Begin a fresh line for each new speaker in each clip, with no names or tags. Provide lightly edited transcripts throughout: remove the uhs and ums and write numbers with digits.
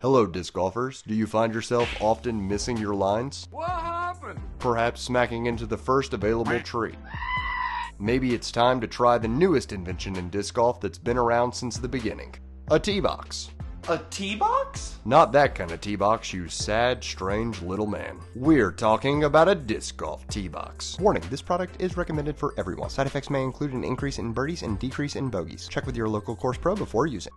Hello, disc golfers. Do you find yourself often missing your lines?
What happened?
Perhaps smacking into the first available tree. Maybe it's time to try the newest invention in disc golf that's been around since the beginning. A Teebox.
A Teebox?
Not that kind of Teebox, you sad, strange little man. We're talking about a disc golf Teebox. Warning, this product is recommended for everyone. Side effects may include an increase in birdies and decrease in bogies. Check with your local course pro before using.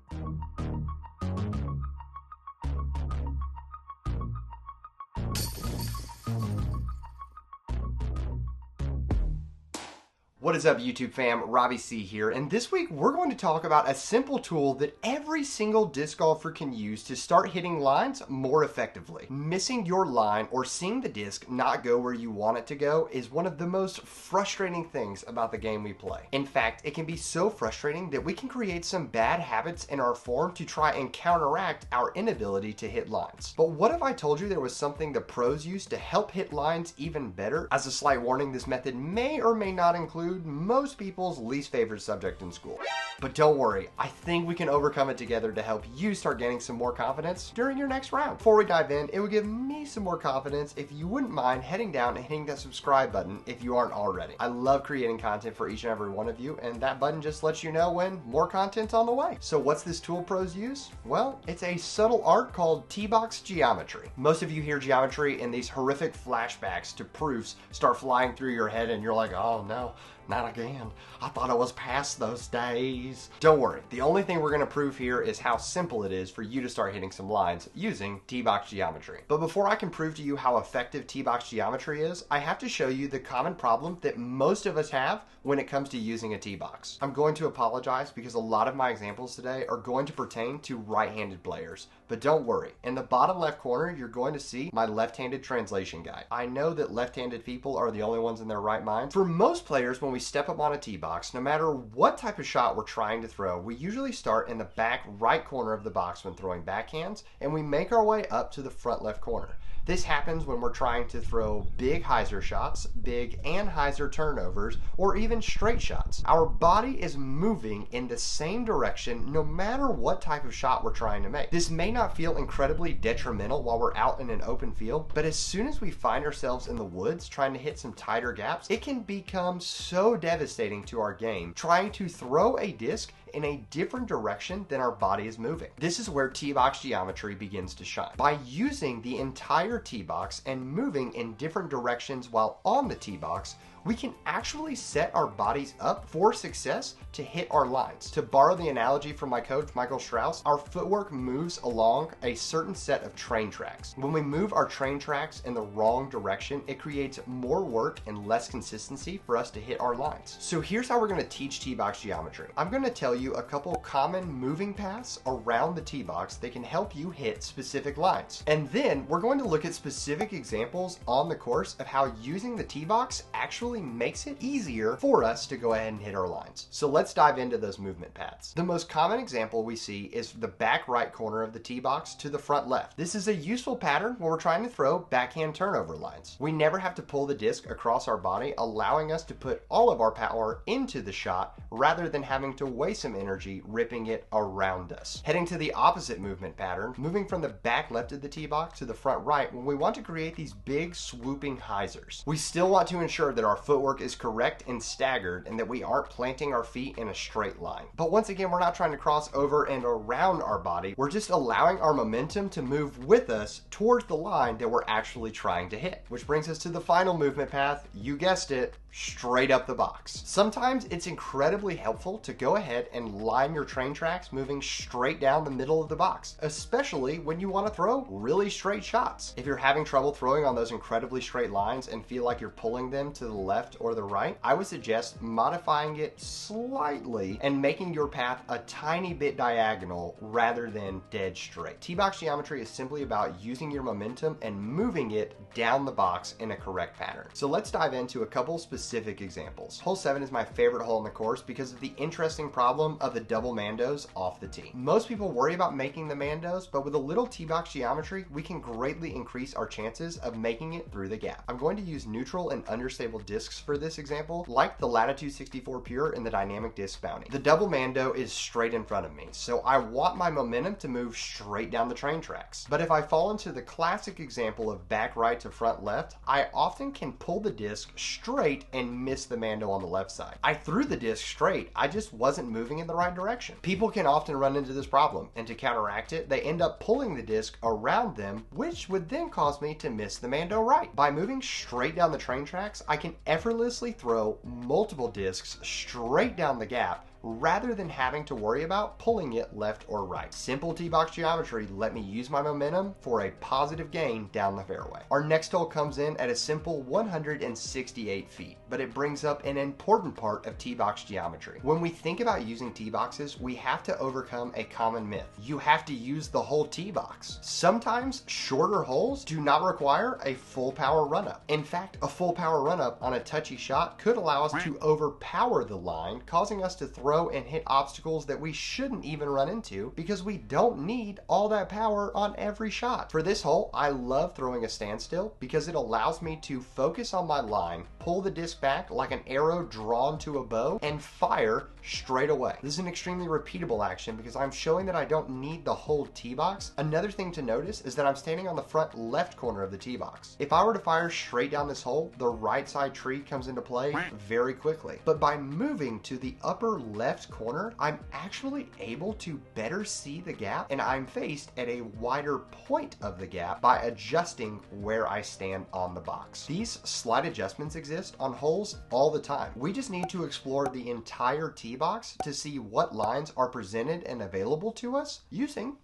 What is up, YouTube fam? Robbie C here, and this week we're going to talk about a simple tool that every single disc golfer can use to start hitting lines more effectively. Missing your line or seeing the disc not go where you want it to go is one of the most frustrating things about the game we play. In fact, it can be so frustrating that we can create some bad habits in our form to try and counteract our inability to hit lines. But what if I told you there was something the pros use to help hit lines even better? As a slight warning, this method may or may not include most people's least favorite subject in school. But don't worry, I think we can overcome it together to help you start gaining some more confidence during your next round. Before we dive in, it would give me some more confidence if you wouldn't mind heading down and hitting that subscribe button if you aren't already. I love creating content for each and every one of you, and that button just lets you know when more content's on the way. So what's this tool pros use? Well, it's a subtle art called Teebox geometry. Most of you hear geometry and these horrific flashbacks to proofs start flying through your head and you're like, oh no, not again. I thought I was past those days. Don't worry, the only thing we're going to prove here is how simple it is for you to start hitting some lines using Teebox geometry. But before I can prove to you how effective Teebox geometry is, I have to show you the common problem that most of us have when it comes to using a Teebox. I'm going to apologize because a lot of my examples today are going to pertain to right-handed players. But don't worry, in the bottom left corner, you're going to see my left-handed translation guide. I know that left-handed people are the only ones in their right minds. For most players, when we step up on a tee box, no matter what type of shot we're trying to throw, we usually start in the back right corner of the box when throwing backhands, and we make our way up to the front left corner. This happens when we're trying to throw big hyzer shots, big and hyzer turnovers, or even straight shots. Our body is moving in the same direction no matter what type of shot we're trying to make. This may not feel incredibly detrimental while we're out in an open field, but as soon as we find ourselves in the woods trying to hit some tighter gaps, it can become so devastating to our game trying to throw a disc in a different direction than our body is moving. This is where Teebox geometry begins to shine. By using the entire tee box and moving in different directions while on the tee box, we can actually set our bodies up for success to hit our lines. To borrow the analogy from my coach, Michael Strauss, our footwork moves along a certain set of train tracks. When we move our train tracks in the wrong direction, it creates more work and less consistency for us to hit our lines. So here's how we're gonna teach Teebox geometry. I'm gonna tell you a couple common moving paths around the tee box that can help you hit specific lines. And then we're going to look at specific examples on the course of how using the tee box actually makes it easier for us to go ahead and hit our lines. So let's dive into those movement paths. The most common example we see is the back right corner of the tee box to the front left. This is a useful pattern when we're trying to throw backhand turnover lines. We never have to pull the disc across our body, allowing us to put all of our power into the shot rather than having to waste some energy ripping it around us. Heading to the opposite movement pattern, moving from the back left of the tee box to the front right when we want to create these big swooping hyzers. We still want to ensure that our footwork is correct and staggered and that we aren't planting our feet in a straight line. But once again, we're not trying to cross over and around our body. We're just allowing our momentum to move with us towards the line that we're actually trying to hit. Which brings us to the final movement path. You guessed it, straight up the box. Sometimes it's incredibly helpful to go ahead and line your train tracks moving straight down the middle of the box, especially when you want to throw really straight shots. If you're having trouble throwing on those incredibly straight lines and feel like you're pulling them to the left or the right, I would suggest modifying it slightly and making your path a tiny bit diagonal rather than dead straight. Teebox geometry is simply about using your momentum and moving it down the box in a correct pattern. So let's dive into a couple specific examples. Hole 7 is my favorite hole in the course because of the interesting problem of the double mandos off the tee. Most people worry about making the mandos, but with a little Teebox geometry, we can greatly increase our chances of making it through the gap. I'm going to use neutral and understable disc discs for this example, like the Latitude 64 Pure and the Dynamic Disc Bounty. The double Mando is straight in front of me, so I want my momentum to move straight down the train tracks. But if I fall into the classic example of back right to front left, I often can pull the disc straight and miss the Mando on the left side. I threw the disc straight, I just wasn't moving in the right direction. People can often run into this problem, and to counteract it, they end up pulling the disc around them, which would then cause me to miss the Mando right. By moving straight down the train tracks, I can effortlessly throw multiple discs straight down the gap rather than having to worry about pulling it left or right. Simple Teebox geometry let me use my momentum for a positive gain down the fairway. Our next hole comes in at a simple 168 feet, but it brings up an important part of Teebox geometry. When we think about using tee boxes, we have to overcome a common myth. You have to use the whole tee box. Sometimes shorter holes do not require a full power run-up. In fact, a full power run-up on a touchy shot could allow us to overpower the line, causing us to throw and hit obstacles that we shouldn't even run into because we don't need all that power on every shot. For this hole, I love throwing a standstill because it allows me to focus on my line, pull the disc back like an arrow drawn to a bow, and fire straight away. This is an extremely repeatable action because I'm showing that I don't need the whole tee box. Another thing to notice is that I'm standing on the front left corner of the tee box. If I were to fire straight down this hole, the right side tree comes into play very quickly. But by moving to the upper left corner, I'm actually able to better see the gap, and I'm faced at a wider point of the gap by adjusting where I stand on the box. These slight adjustments exist on holes all the time. We just need to explore the entire tee box to see what lines are presented and available to us using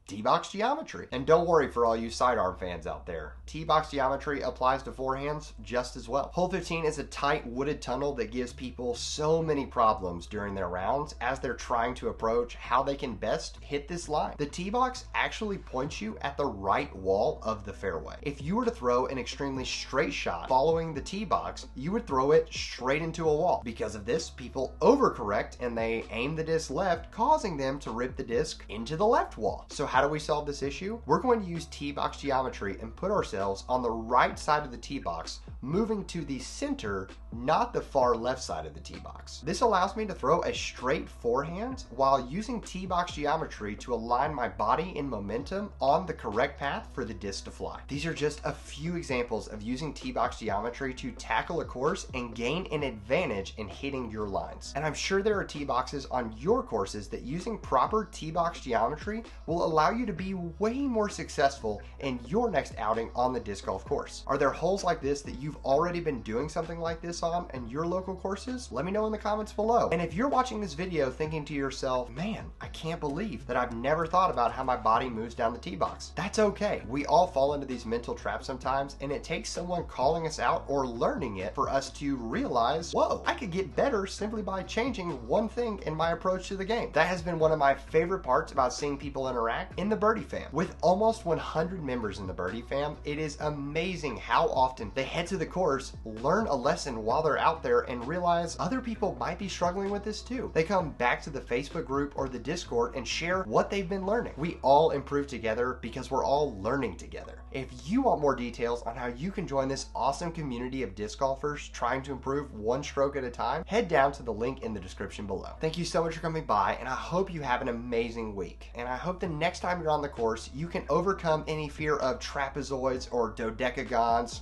Teebox geometry. And don't worry for all you sidearm fans out there. Teebox geometry applies to forehands just as well. Hole 15 is a tight wooded tunnel that gives people so many problems during their rounds as they're trying to approach how they can best hit this line. The Teebox actually points you at the right wall of the fairway. If you were to throw an extremely straight shot following the Teebox, you would throw it straight into a wall. Because of this, people overcorrect and they aim the disc left, causing them to rip the disc into the left wall. So how do we solve this issue? We're going to use Teebox geometry and put ourselves on the right side of the tee box, moving to the center, not the far left side of the tee box. This allows me to throw a straight forehand while using Teebox geometry to align my body and momentum on the correct path for the disc to fly. These are just a few examples of using Teebox geometry to tackle a course and gain an advantage in hitting your lines. And I'm sure there are tee boxes on your courses that using proper Teebox geometry will allow you to be way more successful in your next outing on the disc golf course. Are there holes like this that you've already been doing something like this on in your local courses? Let me know in the comments below. And if you're watching this video thinking to yourself, man, I can't believe that I've never thought about how my body moves down the tee box. That's okay. We all fall into these mental traps sometimes, and it takes someone calling us out or learning it for us to realize, whoa, I could get better simply by changing one thing in my approach to the game. That has been one of my favorite parts about seeing people interact in the Birdie Fam. With almost 100 members in the Birdie Fam, it is amazing how often they head to the course, learn a lesson while they're out there, and realize other people might be struggling with this too. They come back to the Facebook group or the Discord and share what they've been learning. We all improve together because we're all learning together. If you want more details on how you can join this awesome community of disc golfers trying to improve one stroke at a time, head down to the link in the description below. Thank you so much for coming by, and I hope you have an amazing week. And I hope the next time you're on the course, you can overcome any fear of trapezoids or dodecagons.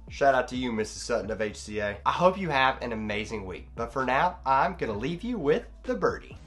Shout out to you, Mrs. Sutton of HCA. I hope you have an amazing week. But for now, I'm gonna leave you with the birdie.